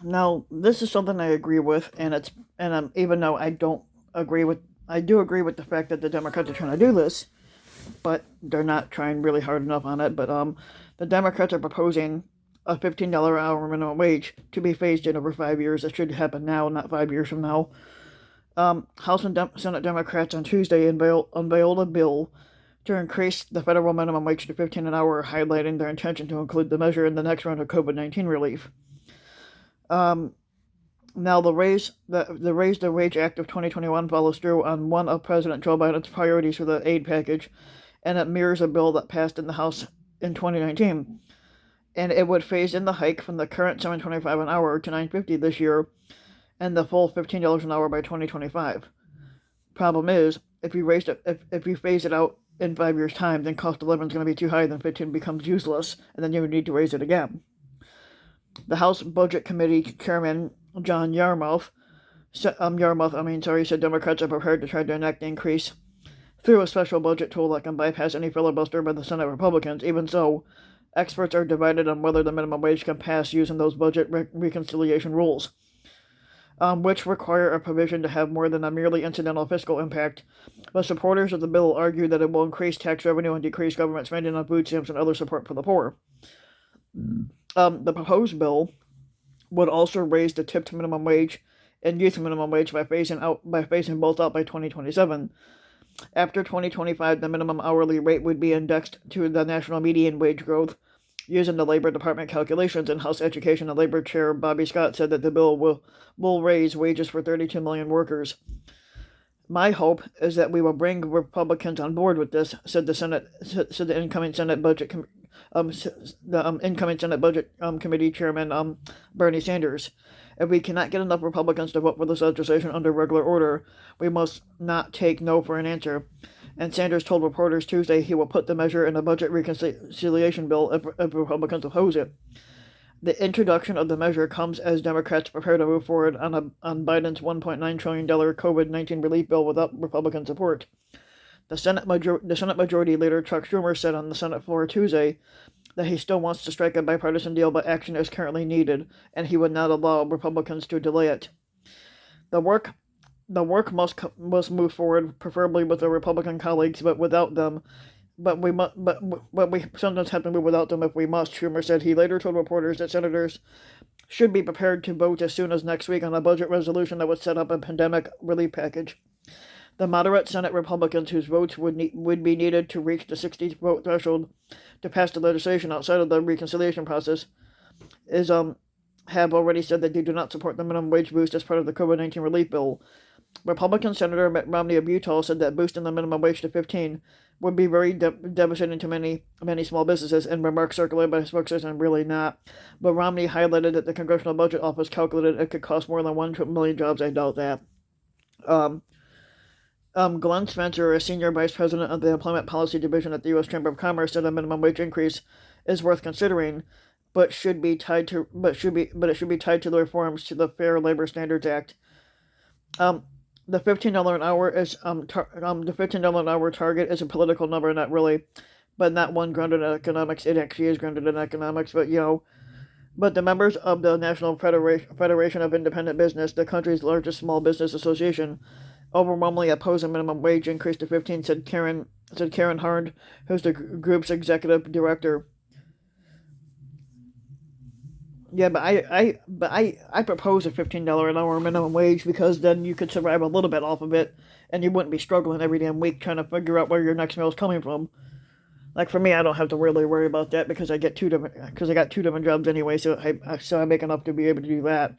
Now, this is something I agree with, even though I do agree with the fact that the Democrats are trying to do this, but they're not trying really hard enough on it. But the Democrats are proposing a $15 an hour minimum wage to be phased in over 5 years. That should happen now, not 5 years from now. House and Senate Democrats on Tuesday unveiled a bill to increase the federal minimum wage to 15 an hour, highlighting their intention to include the measure in the next round of COVID-19 relief. Now, the Raise the Wage Act of 2021 follows through on one of President Joe Biden's priorities for the aid package, and it mirrors a bill that passed in the House in 2019. And it would phase in the hike from the current $7.25 an hour to $9.50 this year, and the full $15 an hour by 2025. Problem is, if you phase it out in 5 years' time, then cost of living is going to be too high, then 15 becomes useless, and then you would need to raise it again. The House Budget Committee Chairman John Yarmouth said Democrats are prepared to try to enact the increase through a special budget tool that can bypass any filibuster by the Senate Republicans. Even so, experts are divided on whether the minimum wage can pass using those budget reconciliation rules, which require a provision to have more than a merely incidental fiscal impact. But supporters of the bill argue that it will increase tax revenue and decrease government spending on food stamps and other support for the poor. The proposed bill would also raise the tipped minimum wage and youth minimum wage by phasing both out by 2027. After 2025, the minimum hourly rate would be indexed to the national median wage growth using the Labor Department calculations, and House Education and Labor Chair Bobby Scott said that the bill will raise wages for 32 million workers. My hope is that we will bring Republicans on board with this, said the incoming Senate Budget Committee Chairman Bernie Sanders. If we cannot get enough Republicans to vote for this legislation under regular order, we must not take no for an answer. And Sanders told reporters Tuesday he will put the measure in a budget reconciliation bill if Republicans oppose it. The introduction of the measure comes as Democrats prepare to move forward on Biden's $1.9 trillion COVID-19 relief bill without Republican support. The Senate Majority Leader Chuck Schumer said on the Senate floor Tuesday that he still wants to strike a bipartisan deal, but action is currently needed, and he would not allow Republicans to delay it. The work must move forward, preferably with their Republican colleagues, but without them. But we sometimes have to move without them if we must, Schumer said. He later told reporters that senators should be prepared to vote as soon as next week on a budget resolution that would set up a pandemic relief package. The moderate Senate Republicans, whose votes would be needed to reach the 60-vote threshold to pass the legislation outside of the reconciliation process, have already said that they do not support the minimum wage boost as part of the COVID-19 relief bill. Republican Senator Mitt Romney of Utah said that boosting the minimum wage to 15 would be very devastating to many small businesses, and remarks circulated by his spokesperson really not. But Romney highlighted that the Congressional Budget Office calculated it could cost more than 1 million jobs. I doubt that. Glenn Spencer, a senior vice president of the Employment Policy Division at the U.S. Chamber of Commerce, said a minimum wage increase is worth considering, but it should be tied to the reforms to the Fair Labor Standards Act. The $15 an hour is the $15 an hour target is a political number, not really, but not one grounded in economics. It actually is grounded in economics, but But the members of the National Federation of Independent Business, the country's largest small business association, overwhelmingly oppose a minimum wage increase to 15, said Karen Hard, who's the group's executive director. Yeah, but I propose a $15 an hour minimum wage because then you could survive a little bit off of it, and you wouldn't be struggling every damn week trying to figure out where your next meal is coming from. Like for me, I don't have to really worry about that because I got two different jobs anyway, so I make enough to be able to do that.